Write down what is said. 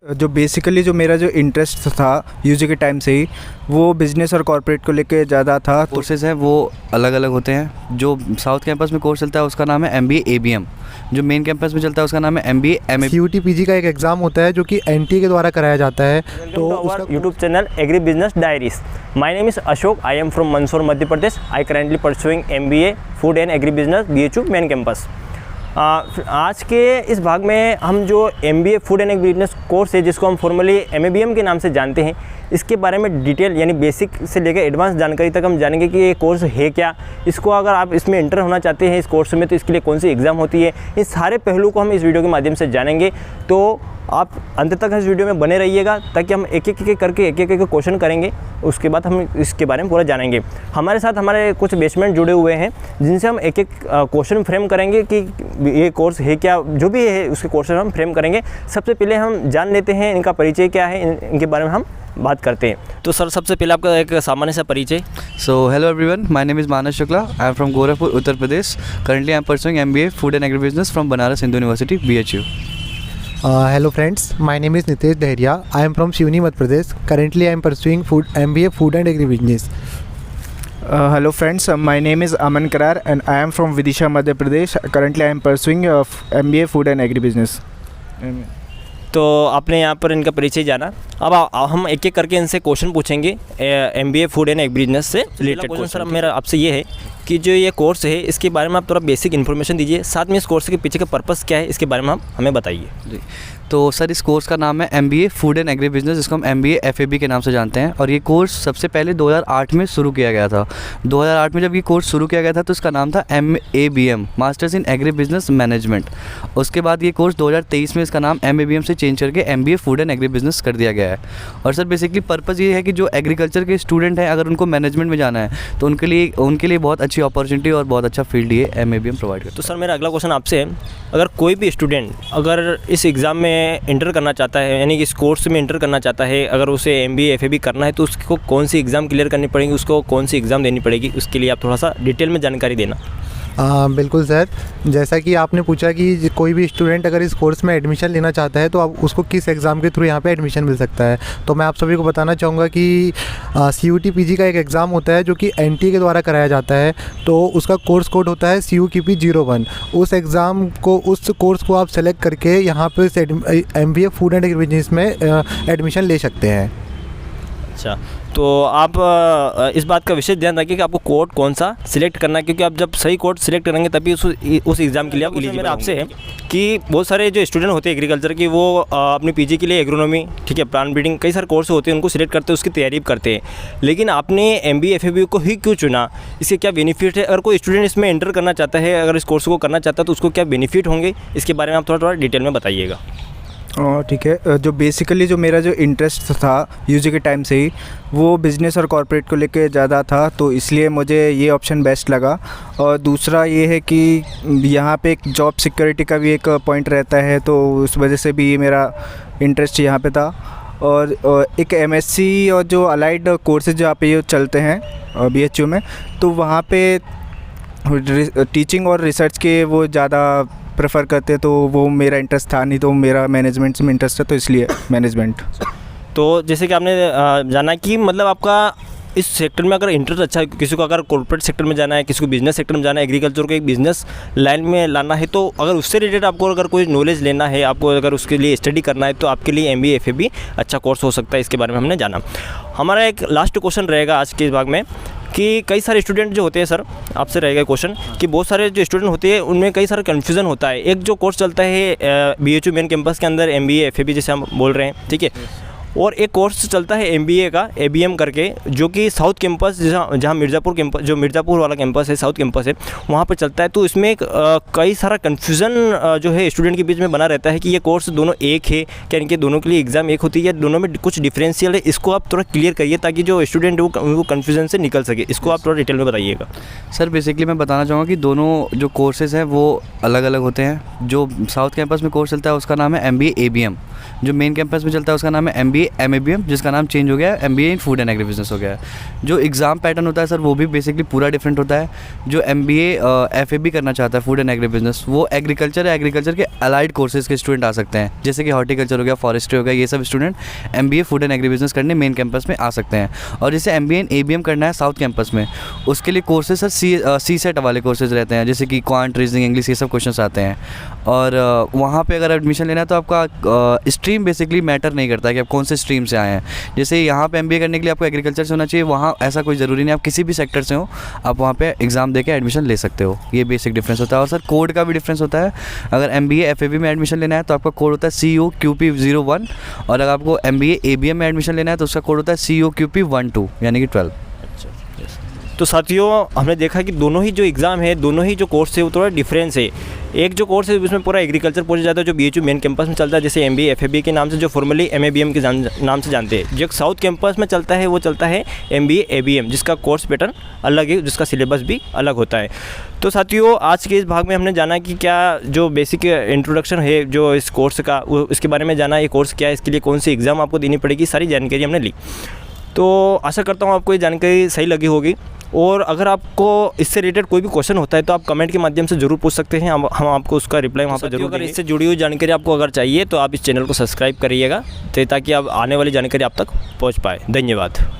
जो बेसिकली जो मेरा जो इंटरेस्ट था यूजी के टाइम से ही वो बिज़नेस और कॉर्पोरेट को लेके ज़्यादा था। कोर्सेज हैं वो अलग अलग होते हैं। जो साउथ कैंपस में कोर्स चलता है उसका नाम है MBA ABM। जो मेन कैंपस में चलता है उसका नाम है MBA MA। CUT PG का एक एग्ज़ाम होता है जो कि NTA के द्वारा कराया जाता है। तो उसका YouTube channel agri business diaries. My name is Ashok. I am from Mandsaur Madhya Pradesh. I currently pursuing MBA food and agri business BHU main campus. आज के इस भाग में हम जो MBA food and agri business course है जिसको हम फॉर्मली MABM के नाम से जानते हैं, इसके बारे में डिटेल यानी बेसिक से लेकर एडवांस जानकारी तक हम जानेंगे कि ये कोर्स है क्या। इसको अगर आप इसमें एंटर होना चाहते हैं इस कोर्स में तो इसके लिए कौन सी एग्ज़ाम होती है, इन सारे पहलू को हम इस वीडियो के माध्यम से जानेंगे। तो आप अंत तक इस वीडियो में बने रहिएगा ताकि हम एक एक करके एक एक क्वेश्चन करेंगे, उसके बाद हम इसके बारे में पूरा जानेंगे। हमारे साथ हमारे कुछ बेसमेंट जुड़े हुए हैं जिनसे हम एक एक क्वेश्चन फ्रेम करेंगे कि ये कोर्स है क्या, जो भी है उसके क्वेश्चन हम फ्रेम करेंगे। सबसे पहले हम जान लेते हैं इनका परिचय क्या है, इनके बारे में हम बात करते हैं। तो सर सबसे पहले आपका एक सामान्य सा परिचय। So hello everyone, my name is Manas Shukla. I am from Gorakhpur Uttar Pradesh. Currently I am pursuing MBA food and agri business from Banaras Hindu university BHU। Hello friends, my name is Nitesh Dahria. I am from Siuni, Madhya Pradesh. Currently I am pursuing MBA Food and Agri Business. Hello friends, my name is Aman Karar and I am from Vidisha, Madhya Pradesh. Currently I am pursuing MBA Food and Agri Business. तो आपने यहाँ पर इनका परिचय जाना। अब हम एक एक करके इनसे क्वेश्चन पूछेंगे MBA food and agri business से रिलेटेड क्वेश्चन। सर मेरा आपसे ये है कि जो ये कोर्स है इसके बारे में आप थोड़ा बेसिक इन्फॉर्मेशन दीजिए, साथ में इस कोर्स के पीछे का पर्पस क्या है इसके बारे में हमें बताइए। जी, तो सर इस कोर्स का नाम है MBA food and agri business, जिसको हम MBA FAB के नाम से जानते हैं। और ये कोर्स सबसे पहले 2008 में शुरू किया गया था। 2008 में जब ये कोर्स शुरू किया गया था तो इसका नाम था MABM, masters in agri business management. उसके बाद ये कोर्स 2023 में इसका नाम MABM से चेंज करके MBA food and agri business कर दिया गया है। और सर बेसिकली पर्पज़ ये है कि जो एग्रीकल्चर के स्टूडेंट हैं अगर उनको मैनेजमेंट में जाना है तो उनके लिए बहुत अच्छी अपॉर्चुनिटी और बहुत अच्छा फील्ड ये MABM प्रोवाइड करता है। तो सर मेरा अगला क्वेश्चन आपसे है, अगर कोई भी स्टूडेंट अगर इस एग्ज़ाम में इंटर करना चाहता है यानी कि इस कोर्स में इंटर करना चाहता है, अगर उसे MBA FAB करना है तो उसको कौन सी एग्ज़ाम क्लियर करनी पड़ेगी, उसको कौन सी एग्ज़ाम देनी पड़ेगी, उसके लिए आप थोड़ा सा डिटेल में जानकारी देना। बिल्कुल सर, जैसा कि आपने पूछा कि कोई भी स्टूडेंट अगर इस कोर्स में एडमिशन लेना चाहता है तो अब उसको किस एग्ज़ाम के थ्रू यहाँ पे एडमिशन मिल सकता है। तो मैं आप सभी को बताना चाहूँगा कि CUT PG का एक एग्ज़ाम होता है जो कि NTA के द्वारा कराया जाता है। तो उसका कोर्स कोड होता है CUKP 01। उस कोर्स को आप सेलेक्ट करके यहाँ पे MBA food and agri business में एडमिशन ले सकते हैं। अच्छा, तो आप इस बात का विशेष ध्यान रखिए कि आपको कोड कौन सा सिलेक्ट करना है, क्योंकि आप जब सही कोड सिलेक्ट करेंगे तभी उस एग्ज़ाम के लिए आप एलिजिबल। आपसे है कि बहुत सारे जो स्टूडेंट होते हैं एग्रीकल्चर के वो अपनी PG के लिए एग्रोनॉमी, ठीक है, प्लांट ब्रीडिंग, कई सारे कोर्स होते हैं उनको सिलेक्ट करते हैं, उसकी तैयारी करते हैं। लेकिन आपने MBA FAB को ही क्यों चुना, इससे क्या बेनिफिट है? अगर कोई स्टूडेंट इसमें एंटर करना चाहता है, अगर इस कोर्स को करना चाहता है तो उसको क्या बेनिफिट होंगे, इसके बारे में आप थोड़ा डिटेल में बताइएगा। ठीक है, जो बेसिकली जो मेरा जो इंटरेस्ट था यूजी के टाइम से ही वो बिज़नेस और कॉर्पोरेट को लेके ज़्यादा था, तो इसलिए मुझे ये ऑप्शन बेस्ट लगा। और दूसरा ये है कि यहाँ पे एक जॉब सिक्योरिटी का भी एक पॉइंट रहता है, तो उस वजह से भी ये मेरा इंटरेस्ट यहाँ पे था। और एक MSc और जो अलाइड कोर्सेज जहाँ पे ये चलते हैं BHU में, तो वहाँ पे टीचिंग और रिसर्च के वो ज़्यादा प्रेफर करते हैं, तो वो मेरा इंटरेस्ट था नहीं, तो मेरा मैनेजमेंट में इंटरेस्ट है, तो इसलिए मैनेजमेंट। तो जैसे कि आपने जाना कि मतलब आपका इस सेक्टर में अगर इंटरेस्ट अच्छा है, किसी को अगर कॉर्पोरेट सेक्टर में जाना है, किसी को बिजनेस सेक्टर में जाना है, एग्रीकल्चर को एक बिजनेस लाइन में लाना है, तो अगर उससे रिलेटेड आपको अगर कोई नॉलेज लेना है, आपको अगर उसके लिए स्टडी करना है तो आपके लिए MBA FAB अच्छा कोर्स हो सकता है। इसके बारे में हमने जाना। हमारा एक लास्ट क्वेश्चन रहेगा आज के इस भाग में कि कई सारे स्टूडेंट जो होते हैं, सर आपसे रहेगा क्वेश्चन कि बहुत सारे जो स्टूडेंट होते हैं उनमें कई सारा कन्फ्यूज़न होता है। एक जो कोर्स चलता है BHU मेन कैंपस के अंदर MBA FAB जैसे हम बोल रहे हैं, ठीक है, और एक कोर्स चलता है MBA का ABM करके, जो कि साउथ कैंपस जहाँ मिर्ज़ापुर कैंपस, जो मिर्ज़ापुर वाला कैंपस है, साउथ कैंपस है, वहाँ पर चलता है। तो इसमें कई सारा कन्फ्यूज़न जो है स्टूडेंट के बीच में बना रहता है कि ये कोर्स दोनों एक है क्या, इनके दोनों के लिए एग्ज़ाम एक होती है या दोनों में कुछ डिफरेंशियल है। इसको आप थोड़ा क्लियर करिए ताकि जो स्टूडेंट वो कन्फ्यूज़न से निकल सके। इसको आप थोड़ा डिटेल में बताइएगा। सर बेसिकली मैं बताना चाहूँगा कि दोनों जो कोर्सेज हैं वो अलग अलग होते हैं। जो साउथ कैंपस में कोर्स चलता है उसका नाम है MBA ABM। जो मेन कैंपस में चलता है उसका नाम है MBA MBA MABM, जिसका नाम चेंज हो गया है, MBA in food and agri business हो गया है। जो एग्ज़ाम पैटर्न होता है सर वो भी बेसिकली पूरा डिफरेंट होता है। जो MBA FAB करना चाहता है फूड एंड एग्री बिजनेस, वो एग्रीकल्चर या एग्रीकल्चर के अलाइड कोर्सेज़ के स्टूडेंट आ सकते हैं, जैसे कि हॉर्टिकल्चर हो गया, फॉरेस्ट्री हो गया, ये सब student MBA food and agri business करने मेन कैंपस में आ सकते हैं। और जैसे MBA इन ABM करना है साउथ कैंपस में, उसके लिए कोर्सेज सर सी सेट वाले कोर्सेज रहते हैं, जैसे कि क्वांट, रीजनिंग, इंग्लिश, ये सब क्वेश्चंस आते हैं। और वहाँ पे अगर एडमिशन लेना है तो आपका स्ट्रीम बेसिकली मैटर नहीं करता है कि आप कौन से स्ट्रीम से आए हैं। जैसे यहाँ पे MBA करने के लिए आपको एग्रीकल्चर से होना चाहिए, वहाँ ऐसा कोई ज़रूरी नहीं, आप किसी भी सेक्टर से हो आप वहाँ पे एग्ज़ाम देके एडमिशन ले सकते हो। ये बेसिक डिफरेंस होता है। और सर कोड का भी डिफरेंस होता है। अगर MBA FAB में एडमिशन लेना है तो आपका कोड होता है COQP01, और अगर आपको MBA ABM में एडमिशन लेना है तो उसका कोड होता है COQP12, यानी कि 12। तो साथियों, हमने देखा कि दोनों ही जो एग्ज़ाम है, दोनों ही जो कोर्स है वो थोड़ा डिफरेंस है। एक जो कोर्स है उसमें पूरा एग्रीकल्चर पहुंच जाता है, जो BHU मेन कैंपस में चलता है, जैसे MBA FAB के नाम से, जो फॉर्मली MABM के नाम से जानते हैं। जो साउथ कैंपस में चलता है वो चलता है MBA ABM, जिसका कोर्स पैटर्न अलग है, जिसका सिलेबस भी अलग होता है। तो साथियों, आज के इस भाग में हमने जाना कि क्या जो बेसिक इंट्रोडक्शन है जो इस कोर्स का, वो इसके बारे में जाना, ये कोर्स क्या है, इसके लिए कौन सी एग्ज़ाम आपको देनी पड़ेगी, सारी जानकारी हमने ली। तो आशा करता हूँ आपको ये जानकारी सही लगी होगी। और अगर आपको इससे रिलेटेड कोई भी क्वेश्चन होता है तो आप कमेंट के माध्यम से ज़रूर पूछ सकते हैं, हम आपको उसका रिप्लाई वहाँ पर जरूर। अगर इससे जुड़ी हुई जानकारी आपको अगर चाहिए तो आप इस चैनल को सब्सक्राइब करिएगा, ताकि अब आने वाली जानकारी आप तक पहुँच पाए। धन्यवाद।